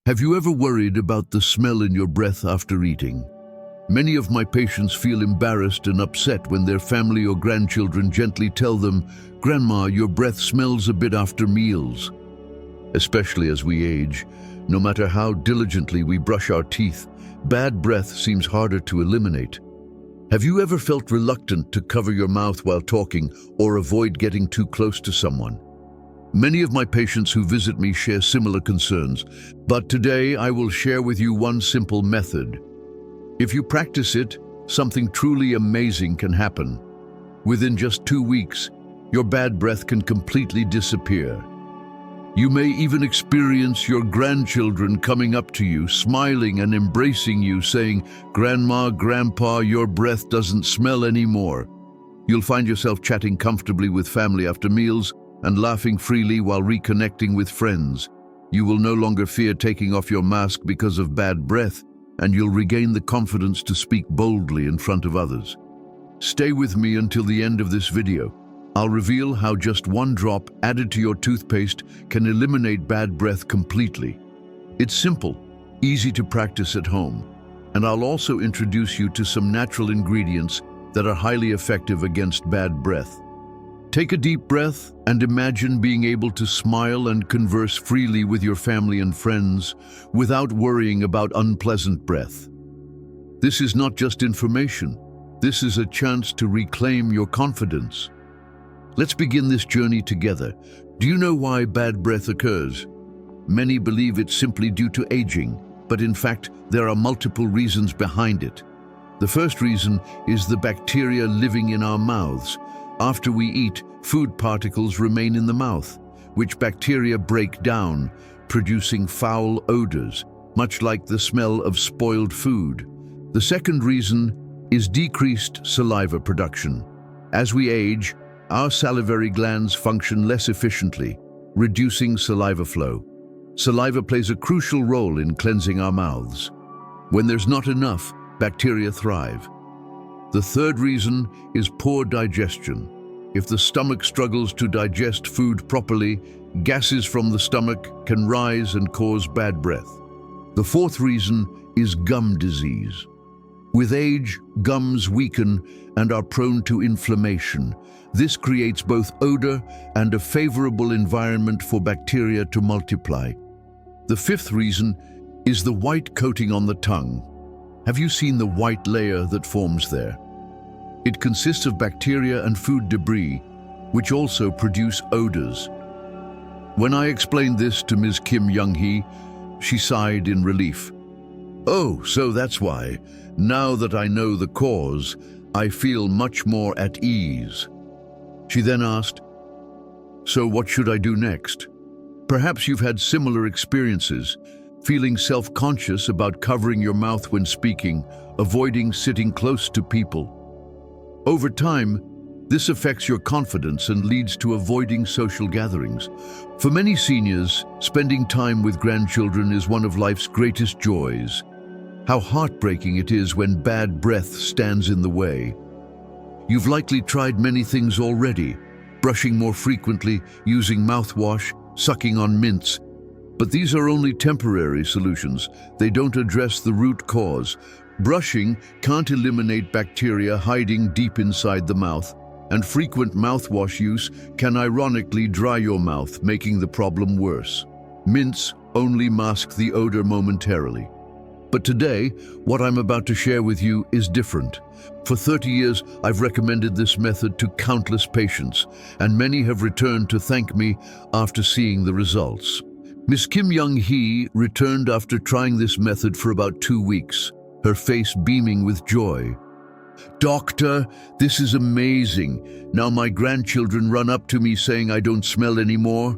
Have you ever worried about the smell in your breath after eating? Many of my patients feel embarrassed and upset when their family or grandchildren gently tell them, "Grandma, your breath smells a bit after meals." Especially as we age, no matter how diligently we brush our teeth, bad breath seems harder to eliminate. Have you ever felt reluctant to cover your mouth while talking or avoid getting too close to someone? Many of my patients who visit me share similar concerns, but today I will share with you one simple method. If you practice it, something truly amazing can happen. Within just 2 weeks, your bad breath can completely disappear. You may even experience your grandchildren coming up to you, smiling and embracing you, saying, "Grandma, Grandpa, your breath doesn't smell anymore." You'll find yourself chatting comfortably with family after meals and laughing freely while reconnecting with friends. You will no longer fear taking off your mask because of bad breath, and you'll regain the confidence to speak boldly in front of others. Stay with me until the end of this video. I'll reveal how just one drop added to your toothpaste can eliminate bad breath completely. It's simple, easy to practice at home, and I'll also introduce you to some natural ingredients that are highly effective against bad breath. Take a deep breath and imagine being able to smile and converse freely with your family and friends without worrying about unpleasant breath. This is not just information. This is a chance to reclaim your confidence. Let's begin this journey together. Do you know why bad breath occurs? Many believe it's simply due to aging, but in fact, there are multiple reasons behind it. The first reason is the bacteria living in our mouths. After we eat, food particles remain in the mouth, which bacteria break down, producing foul odors, much like the smell of spoiled food. The second reason is decreased saliva production. As we age, our salivary glands function less efficiently, reducing saliva flow. Saliva plays a crucial role in cleansing our mouths. When there's not enough, bacteria thrive. The third reason is poor digestion. If the stomach struggles to digest food properly, gases from the stomach can rise and cause bad breath. The fourth reason is gum disease. With age, gums weaken and are prone to inflammation. This creates both odor and a favorable environment for bacteria to multiply. The fifth reason is the white coating on the tongue. Have you seen the white layer that forms there? It consists of bacteria and food debris, which also produce odors. When I explained this to Ms. Kim Young-hee, she sighed in relief. "Oh, so that's why. Now that I know the cause, I feel much more at ease." She then asked, "So what should I do next?" Perhaps you've had similar experiences, feeling self-conscious about covering your mouth when speaking, avoiding sitting close to people. Over time, this affects your confidence and leads to avoiding social gatherings. For many seniors, spending time with grandchildren is one of life's greatest joys. How heartbreaking it is when bad breath stands in the way. You've likely tried many things already, brushing more frequently, using mouthwash, sucking on mints. But these are only temporary solutions. They don't address the root cause. Brushing can't eliminate bacteria hiding deep inside the mouth, and frequent mouthwash use can ironically dry your mouth, making the problem worse. Mints only mask the odor momentarily. But today, what I'm about to share with you is different. For 30 years, I've recommended this method to countless patients, and many have returned to thank me after seeing the results. Ms. Kim Young-hee returned after trying this method for about 2 weeks, her face beaming with joy. "Doctor, this is amazing. Now my grandchildren run up to me saying I don't smell anymore."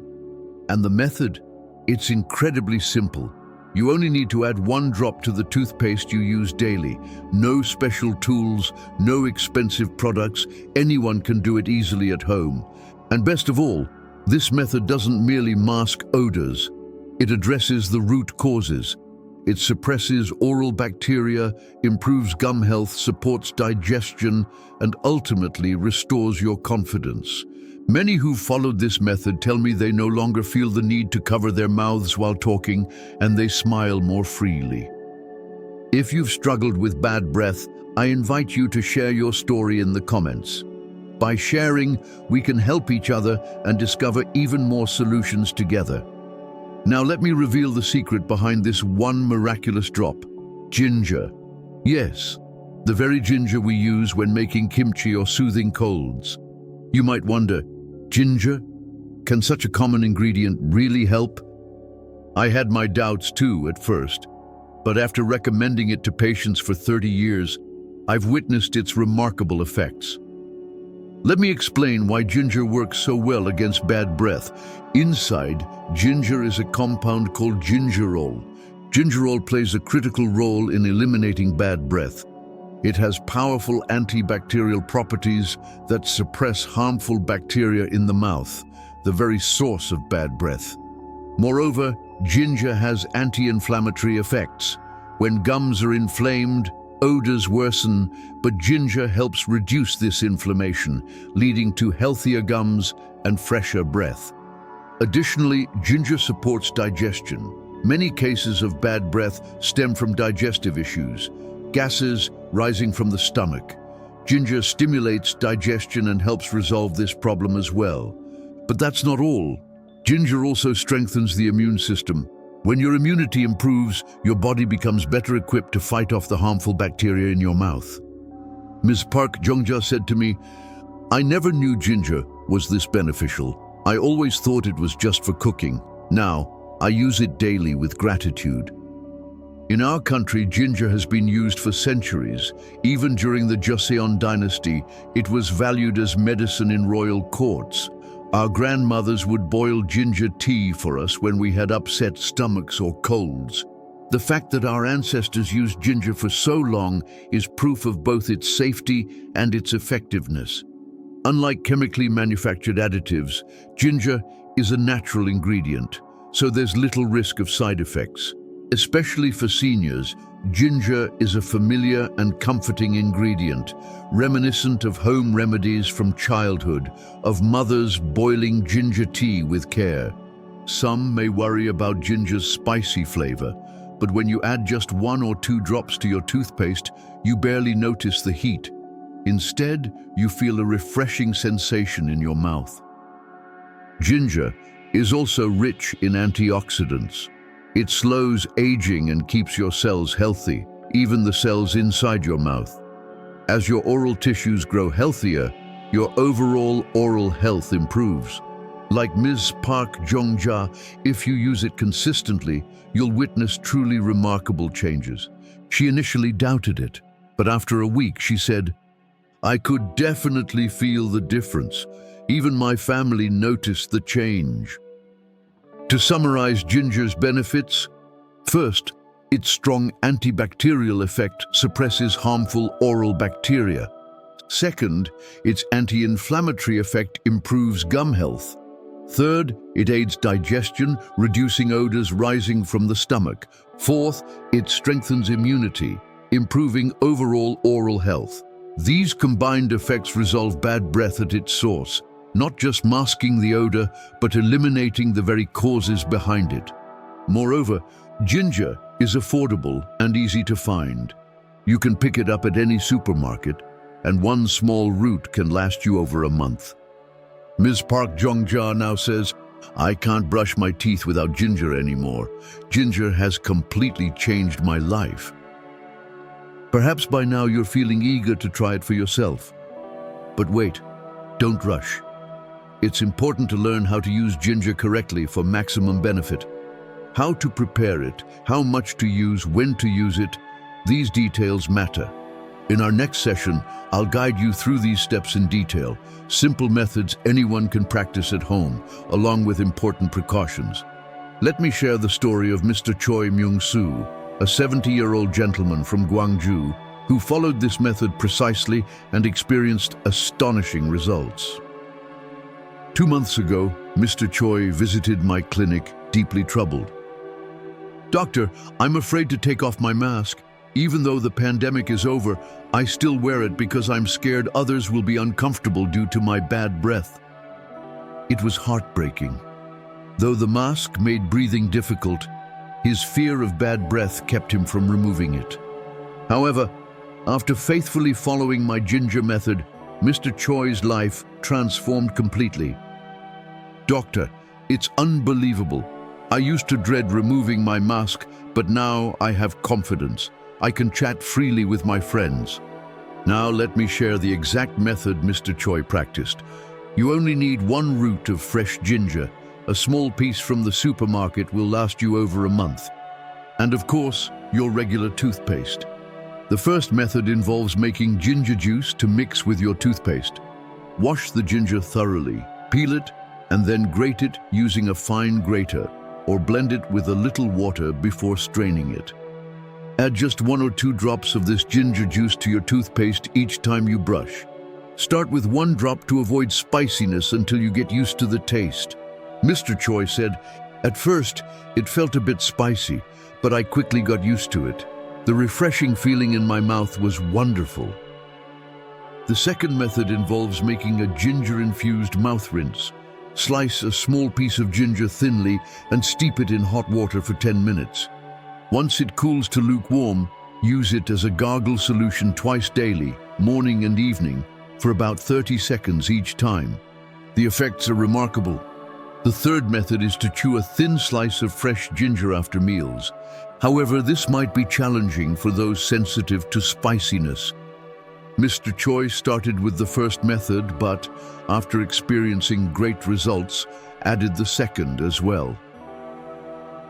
And the method? It's incredibly simple. You only need to add 1 drop to the toothpaste you use daily. No special tools, no expensive products. Anyone can do it easily at home. And best of all, this method doesn't merely mask odors. It addresses the root causes. It suppresses oral bacteria, improves gum health, supports digestion, and ultimately restores your confidence. Many who've followed this method tell me they no longer feel the need to cover their mouths while talking, and they smile more freely. If you've struggled with bad breath, I invite you to share your story in the comments. By sharing, we can help each other and discover even more solutions together. Now let me reveal the secret behind this one miraculous drop: ginger. Yes, the very ginger we use when making kimchi or soothing colds. You might wonder, ginger? Can such a common ingredient really help? I had my doubts too at first, but after recommending it to patients for 30 years, I've witnessed its remarkable effects. Let me explain why ginger works so well against bad breath. Inside, ginger is a compound called gingerol. Gingerol plays a critical role in eliminating bad breath. It has powerful antibacterial properties that suppress harmful bacteria in the mouth, the very source of bad breath. Moreover, ginger has anti-inflammatory effects. When gums are inflamed, odors worsen, but ginger helps reduce this inflammation, leading to healthier gums and fresher breath. Additionally, ginger supports digestion. Many cases of bad breath stem from digestive issues, gases rising from the stomach. Ginger stimulates digestion and helps resolve this problem as well. But that's not all. Ginger also strengthens the immune system. When your immunity improves, your body becomes better equipped to fight off the harmful bacteria in your mouth. Ms. Park Jongja said to me, "I never knew ginger was this beneficial. I always thought it was just for cooking. Now, I use it daily with gratitude." In our country, ginger has been used for centuries. Even during the Joseon dynasty, it was valued as medicine in royal courts. Our grandmothers would boil ginger tea for us when we had upset stomachs or colds. The fact that our ancestors used ginger for so long is proof of both its safety and its effectiveness. Unlike chemically manufactured additives, ginger is a natural ingredient, so there's little risk of side effects. Especially for seniors, ginger is a familiar and comforting ingredient, reminiscent of home remedies from childhood, of mothers boiling ginger tea with care. Some may worry about ginger's spicy flavor, but when you add just 1 or 2 drops to your toothpaste, you barely notice the heat. Instead, you feel a refreshing sensation in your mouth. Ginger is also rich in antioxidants. It slows aging and keeps your cells healthy, even the cells inside your mouth. As your oral tissues grow healthier, your overall oral health improves. Like Ms. Park Jongja, if you use it consistently, you'll witness truly remarkable changes. She initially doubted it, but after a week she said, "I could definitely feel the difference. Even my family noticed the change." To summarize ginger's benefits, first, its strong antibacterial effect suppresses harmful oral bacteria. Second, its anti-inflammatory effect improves gum health. Third, it aids digestion, reducing odors rising from the stomach. Fourth, it strengthens immunity, improving overall oral health. These combined effects resolve bad breath at its source, not just masking the odor, but eliminating the very causes behind it. Moreover, ginger is affordable and easy to find. You can pick it up at any supermarket, and 1 small root can last you over a month. Ms. Park Jongja now says, "I can't brush my teeth without ginger anymore. Ginger has completely changed my life." Perhaps by now you're feeling eager to try it for yourself. But wait, don't rush. It's important to learn how to use ginger correctly for maximum benefit. How to prepare it, how much to use, when to use it, these details matter. In our next session, I'll guide you through these steps in detail, simple methods anyone can practice at home, along with important precautions. Let me share the story of Mr. Choi Myung-soo, a 70-year-old gentleman from Gwangju who followed this method precisely and experienced astonishing results. 2 months ago, Mr. Choi visited my clinic, deeply troubled. "Doctor, I'm afraid to take off my mask. Even though the pandemic is over, I still wear it because I'm scared others will be uncomfortable due to my bad breath." It was heartbreaking. Though the mask made breathing difficult, his fear of bad breath kept him from removing it. However, after faithfully following my ginger method, Mr. Choi's life transformed completely. Doctor, it's unbelievable. I used to dread removing my mask, but now I have confidence. I can chat freely with my friends. Now let me share the exact method Mr. Choi practiced. You only need 1 root of fresh ginger. A small piece from the supermarket will last you over a month. And of course, your regular toothpaste. The first method involves making ginger juice to mix with your toothpaste. Wash the ginger thoroughly, peel it, and then grate it using a fine grater, or blend it with a little water before straining it. Add just 1 or 2 drops of this ginger juice to your toothpaste each time you brush. Start with 1 drop to avoid spiciness until you get used to the taste. Mr. Choi said, "At first, it felt a bit spicy, but I quickly got used to it. The refreshing feeling in my mouth was wonderful." The second method involves making a ginger-infused mouth rinse. Slice a small piece of ginger thinly and steep it in hot water for 10 minutes. Once it cools to lukewarm, use it as a gargle solution twice daily, morning and evening, for about 30 seconds each time. The effects are remarkable. The third method is to chew a thin slice of fresh ginger after meals. However, this might be challenging for those sensitive to spiciness. Mr. Choi started with the first method, but after experiencing great results, added the second as well.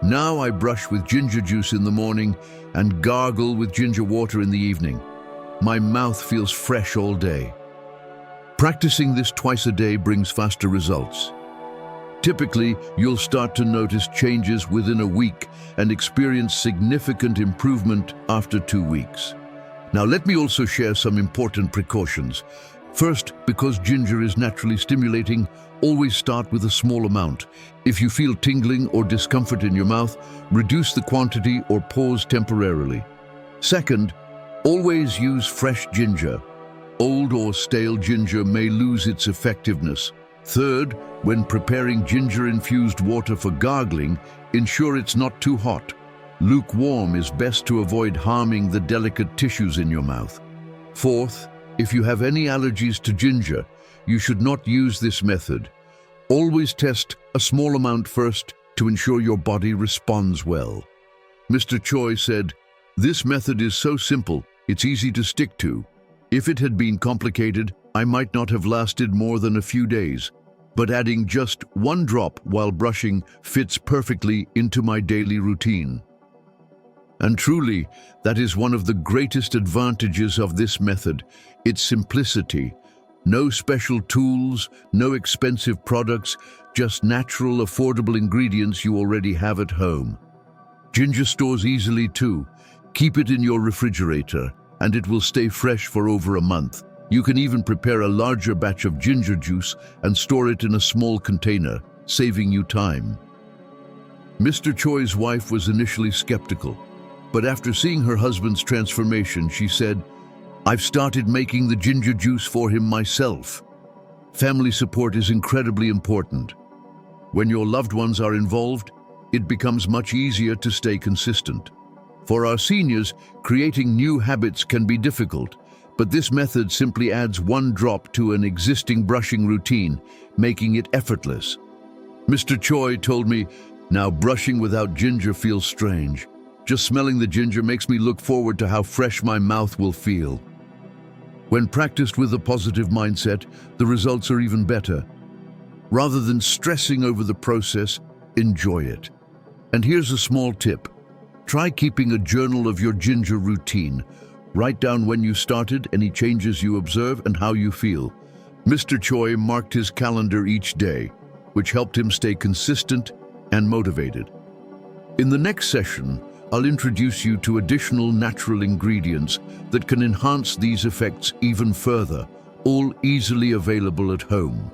Now I brush with ginger juice in the morning and gargle with ginger water in the evening. My mouth feels fresh all day. Practicing this twice a day brings faster results. Typically, you'll start to notice changes within a week and experience significant improvement after 2 weeks. Now, let me also share some important precautions. First, because ginger is naturally stimulating, always start with a small amount. If you feel tingling or discomfort in your mouth, reduce the quantity or pause temporarily. Second, always use fresh ginger. Old or stale ginger may lose its effectiveness. Third, when preparing ginger-infused water for gargling, ensure it's not too hot. Lukewarm is best to avoid harming the delicate tissues in your mouth. Fourth, if you have any allergies to ginger, you should not use this method. Always test a small amount first to ensure your body responds well. Mr. Choi said, "This method is so simple, it's easy to stick to. If it had been complicated, I might not have lasted more than a few days, but adding just 1 drop while brushing fits perfectly into my daily routine." And truly, that is one of the greatest advantages of this method, its simplicity. No special tools, no expensive products, just natural, affordable ingredients you already have at home. Ginger stores easily too. Keep it in your refrigerator, and it will stay fresh for over a month. You can even prepare a larger batch of ginger juice and store it in a small container, saving you time. Mr. Choi's wife was initially skeptical, but after seeing her husband's transformation, she said, "I've started making the ginger juice for him myself." Family support is incredibly important. When your loved ones are involved, it becomes much easier to stay consistent. For our seniors, creating new habits can be difficult, but this method simply adds 1 drop to an existing brushing routine, making it effortless. Mr. Choi told me, "Now brushing without ginger feels strange. Just smelling the ginger makes me look forward to how fresh my mouth will feel." When practiced with a positive mindset, the results are even better. Rather than stressing over the process, enjoy it. And here's a small tip. Try keeping a journal of your ginger routine. Write down when you started, any changes you observe, and how you feel. Mr. Choi marked his calendar each day, which helped him stay consistent and motivated. In the next session, I'll introduce you to additional natural ingredients that can enhance these effects even further, all easily available at home.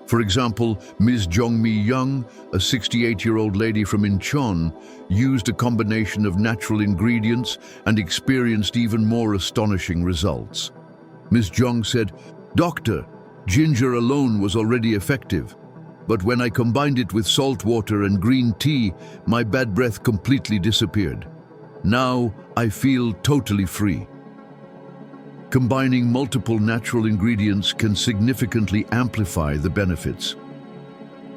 For example, Ms. Jongmi Young, a 68-year-old lady from Incheon, used a combination of natural ingredients and experienced even more astonishing results. Ms. Jong said, "Doctor, Ginger alone was already effective, but when I combined it with salt water and green tea, my bad breath completely disappeared. Now I feel totally free. Combining multiple natural ingredients can significantly amplify the benefits.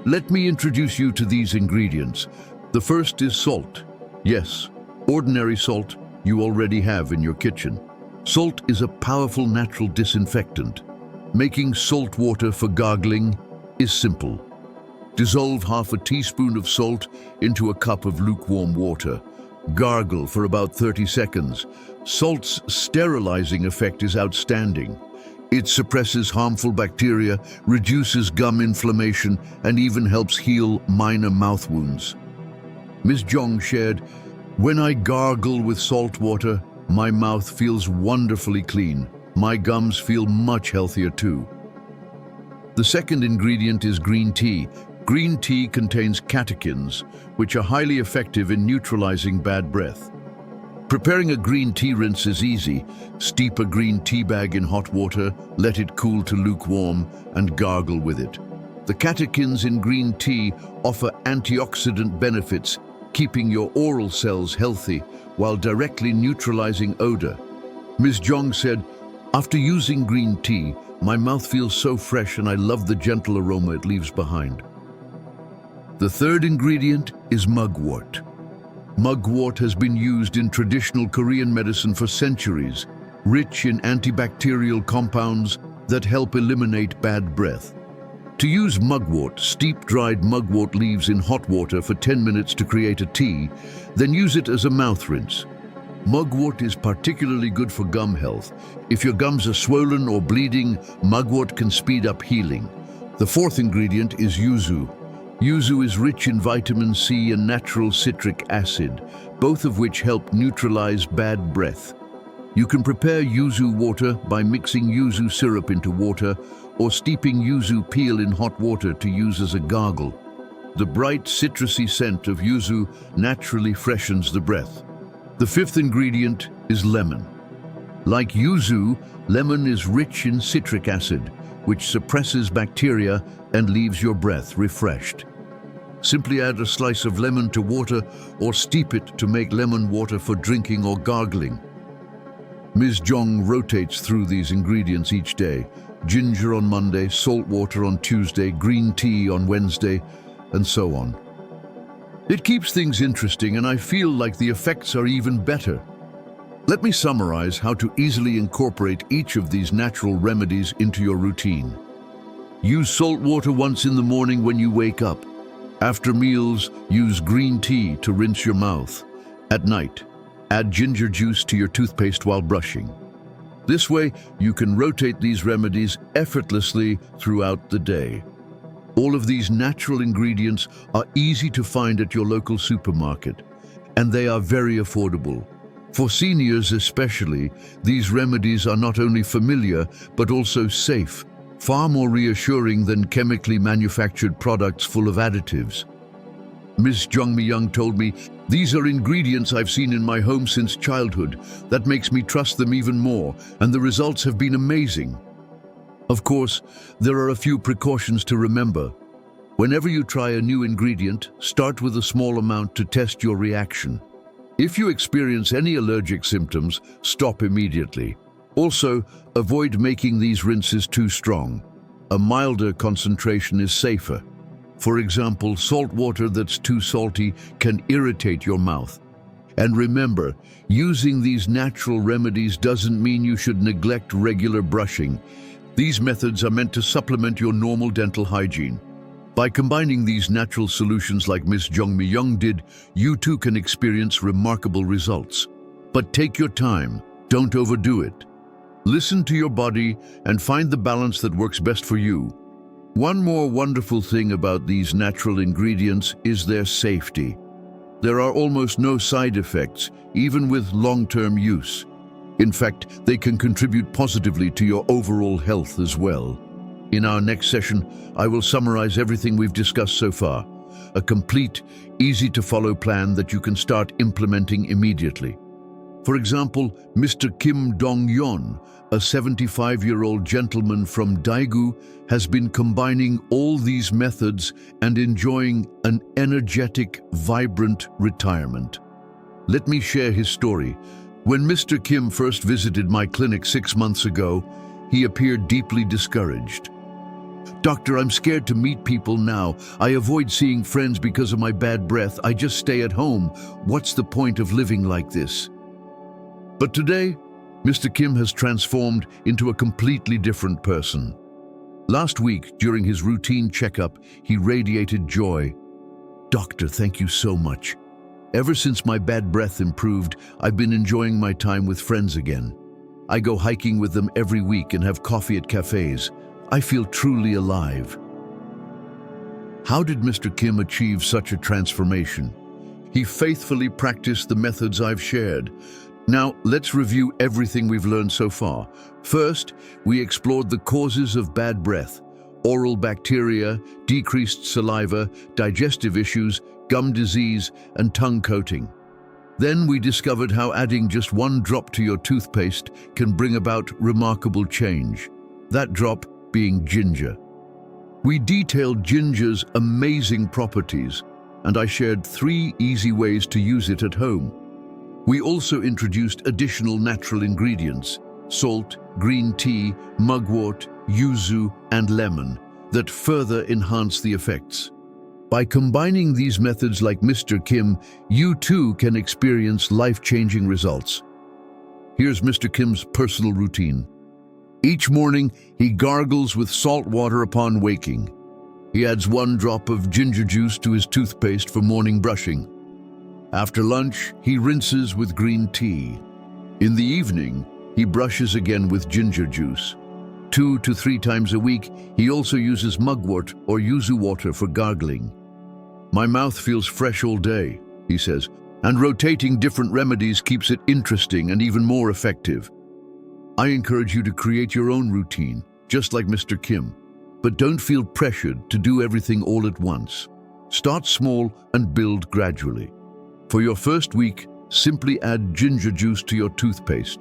Let me introduce you to these ingredients. The first is salt. Yes, ordinary salt you already have in your kitchen. Salt is a powerful natural disinfectant. Making salt water for gargling is simple. Dissolve half a teaspoon of salt into a cup of lukewarm water. Gargle for about 30 seconds. Salt's sterilizing effect is outstanding. It suppresses harmful bacteria, reduces gum inflammation, and even helps heal minor mouth wounds. Ms. Jong shared, "When I gargle with salt water, my mouth feels wonderfully clean. My gums feel much healthier too." The second ingredient is green tea. Green tea contains catechins, which are highly effective in neutralizing bad breath. Preparing a green tea rinse is easy. Steep a green tea bag in hot water, let it cool to lukewarm, and gargle with it. The catechins in green tea offer antioxidant benefits, keeping your oral cells healthy while directly neutralizing odor. Ms. Jong said, "After using green tea, my mouth feels so fresh and I love the gentle aroma it leaves behind." The third ingredient is mugwort. Mugwort has been used in traditional Korean medicine for centuries, rich in antibacterial compounds that help eliminate bad breath. To use mugwort, steep dried mugwort leaves in hot water for 10 minutes to create a tea, then use it as a mouth rinse. Mugwort is particularly good for gum health. If your gums are swollen or bleeding, mugwort can speed up healing. The fourth ingredient is yuzu. Yuzu is rich in vitamin C and natural citric acid, both of which help neutralize bad breath. You can prepare yuzu water by mixing yuzu syrup into water or steeping yuzu peel in hot water to use as a gargle. The bright citrusy scent of yuzu naturally freshens the breath. The fifth ingredient is lemon. Like yuzu, lemon is rich in citric acid, which suppresses bacteria and leaves your breath refreshed. Simply add a slice of lemon to water or steep it to make lemon water for drinking or gargling. Ms. Jong rotates through these ingredients each day. Ginger on Monday, salt water on Tuesday, green tea on Wednesday, and so on. It keeps things interesting, and I feel like the effects are even better. Let me summarize how to easily incorporate each of these natural remedies into your routine. Use salt water once in the morning when you wake up. After meals, use green tea to rinse your mouth. At night, add ginger juice to your toothpaste while brushing. This way, you can rotate these remedies effortlessly throughout the day. All of these natural ingredients are easy to find at your local supermarket, and they are very affordable. For seniors especially, these remedies are not only familiar, but also safe, far more reassuring than chemically manufactured products full of additives. Ms. Jung Mi-young told me, "These are ingredients I've seen in my home since childhood. That makes me trust them even more, and the results have been amazing." Of course, there are a few precautions to remember. Whenever you try a new ingredient, start with a small amount to test your reaction. If you experience any allergic symptoms, stop immediately. Also, avoid making these rinses too strong. A milder concentration is safer. For example, salt water that's too salty can irritate your mouth. And remember, using these natural remedies doesn't mean you should neglect regular brushing. These methods are meant to supplement your normal dental hygiene. By combining these natural solutions like Ms. Jung Mi-young did, you too can experience remarkable results. But take your time, don't overdo it. Listen to your body and find the balance that works best for you. One more wonderful thing about these natural ingredients is their safety. There are almost no side effects, even with long-term use. In fact, they can contribute positively to your overall health as well. In our next session, I will summarize everything we've discussed so far. A complete, easy-to-follow plan that you can start implementing immediately. For example, Mr. Kim Dong-yeon, a 75-year-old gentleman from Daegu, has been combining all these methods and enjoying an energetic, vibrant retirement. Let me share his story. When Mr. Kim first visited my clinic 6 months ago, he appeared deeply discouraged. "Doctor, I'm scared to meet people now. I avoid seeing friends because of my bad breath. I just stay at home. What's the point of living like this?" But today, Mr. Kim has transformed into a completely different person. Last week, during his routine checkup, he radiated joy. "Doctor, thank you so much. Ever since my bad breath improved, I've been enjoying my time with friends again. I go hiking with them every week and have coffee at cafes. I feel truly alive." How did Mr. Kim achieve such a transformation? He faithfully practiced the methods I've shared. Now, let's review everything we've learned so far. First, we explored the causes of bad breath: oral bacteria, decreased saliva, digestive issues, gum disease, and tongue coating. Then we discovered how adding just one drop to your toothpaste can bring about remarkable change. That drop being ginger. We detailed ginger's amazing properties, and I shared 3 easy ways to use it at home. We also introduced additional natural ingredients: salt, green tea, mugwort, yuzu, and lemon, that further enhance the effects. By combining these methods like Mr. Kim, you too can experience life-changing results. Here's Mr. Kim's personal routine. Each morning, he gargles with salt water upon waking. He adds 1 drop of ginger juice to his toothpaste for morning brushing. After lunch, he rinses with green tea. In the evening, he brushes again with ginger juice. 2 to 3 times a week, he also uses mugwort or yuzu water for gargling. "My mouth feels fresh all day," he says, "and rotating different remedies keeps it interesting and even more effective." I encourage you to create your own routine, just like Mr. Kim, but don't feel pressured to do everything all at once. Start small and build gradually. For your first week, simply add ginger juice to your toothpaste.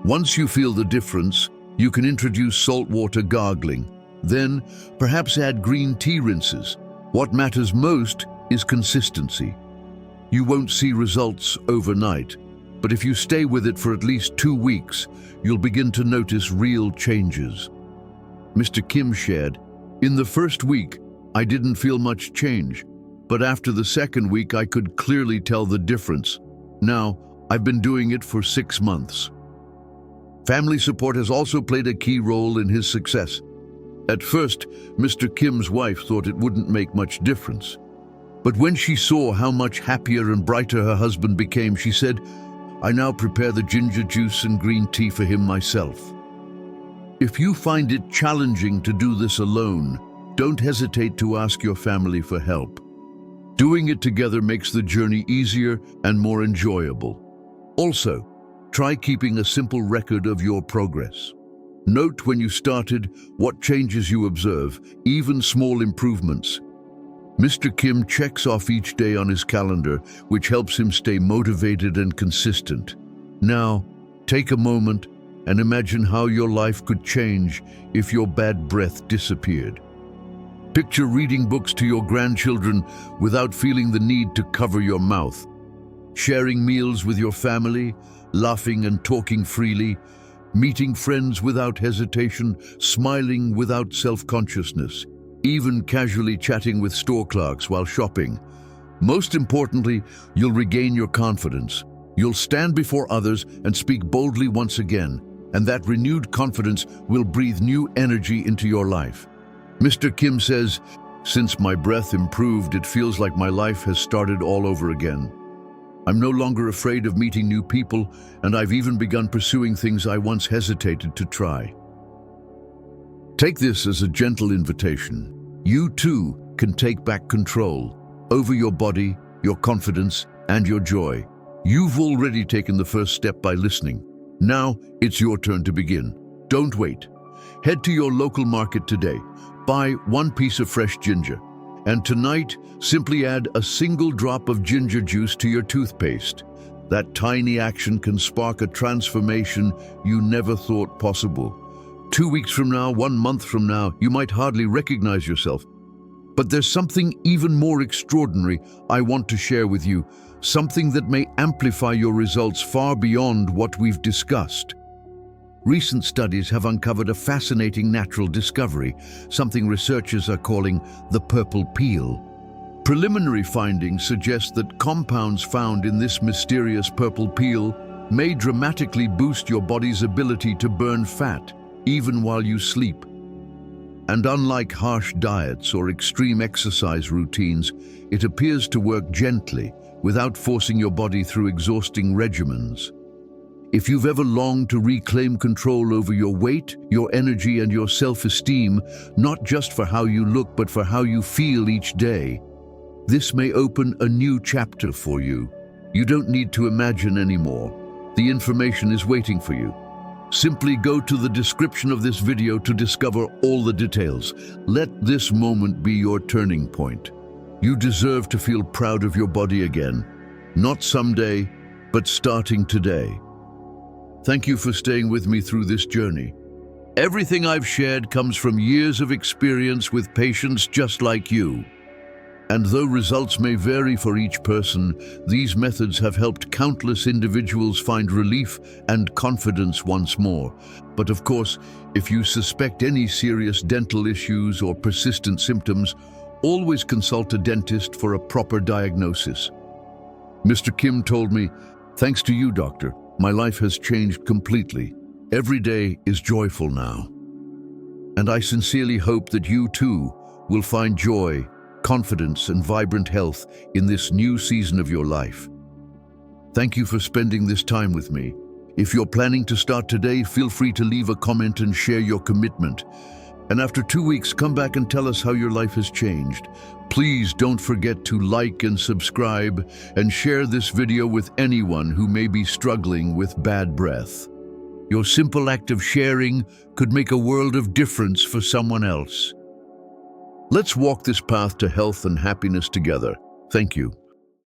Once you feel the difference, you can introduce saltwater gargling. Then, perhaps add green tea rinses. What matters most is consistency. You won't see results overnight, but if you stay with it for at least 2 weeks, you'll begin to notice real changes. Mr. Kim shared, "In the first week, I didn't feel much change, but after the second week, I could clearly tell the difference. Now, I've been doing it for 6 months." Family support has also played a key role in his success. At first, Mr. Kim's wife thought it wouldn't make much difference. But when she saw how much happier and brighter her husband became, she said, "I now prepare the ginger juice and green tea for him myself." If you find it challenging to do this alone, don't hesitate to ask your family for help. Doing it together makes the journey easier and more enjoyable. Also, try keeping a simple record of your progress. Note when you started, what changes you observe, even small improvements. Mr. Kim checks off each day on his calendar, which helps him stay motivated and consistent. Now, take a moment and imagine how your life could change if your bad breath disappeared. Picture reading books to your grandchildren without feeling the need to cover your mouth. Sharing meals with your family, laughing and talking freely, meeting friends without hesitation, smiling without self-consciousness, even casually chatting with store clerks while shopping. Most importantly, you'll regain your confidence. You'll stand before others and speak boldly once again, and that renewed confidence will breathe new energy into your life. Mr. Kim says, "Since my breath improved, it feels like my life has started all over again. I'm no longer afraid of meeting new people, and I've even begun pursuing things I once hesitated to try." Take this as a gentle invitation. You too can take back control over your body, your confidence, and your joy. You've already taken the first step by listening. Now it's your turn to begin. Don't wait. Head to your local market today. Buy 1 piece of fresh ginger. And tonight, simply add a single drop of ginger juice to your toothpaste. That tiny action can spark a transformation you never thought possible. 2 weeks from now, 1 month from now, you might hardly recognize yourself. But there's something even more extraordinary I want to share with you, something that may amplify your results far beyond what we've discussed. Recent studies have uncovered a fascinating natural discovery, something researchers are calling the purple peel. Preliminary findings suggest that compounds found in this mysterious purple peel may dramatically boost your body's ability to burn fat, even while you sleep. And unlike harsh diets or extreme exercise routines, it appears to work gently, without forcing your body through exhausting regimens. If you've ever longed to reclaim control over your weight, your energy, and your self-esteem, not just for how you look but for how you feel each day, this may open a new chapter for you. You don't need to imagine anymore. The information is waiting for you. Simply go to the description of this video to discover all the details. Let this moment be your turning point. You deserve to feel proud of your body again. Not someday, but starting today. Thank you for staying with me through this journey. Everything I've shared comes from years of experience with patients just like you. And though results may vary for each person, these methods have helped countless individuals find relief and confidence once more. But of course, if you suspect any serious dental issues or persistent symptoms, always consult a dentist for a proper diagnosis. Mr. Kim told me, "Thanks to you, doctor, my life has changed completely. Every day is joyful now." And I sincerely hope that you too will find joy, confidence, and vibrant health in this new season of your life. Thank you for spending this time with me. If you're planning to start today, feel free to leave a comment and share your commitment. And after 2 weeks, come back and tell us how your life has changed. Please don't forget to like and subscribe and share this video with anyone who may be struggling with bad breath. Your simple act of sharing could make a world of difference for someone else. Let's walk this path to health and happiness together. Thank you.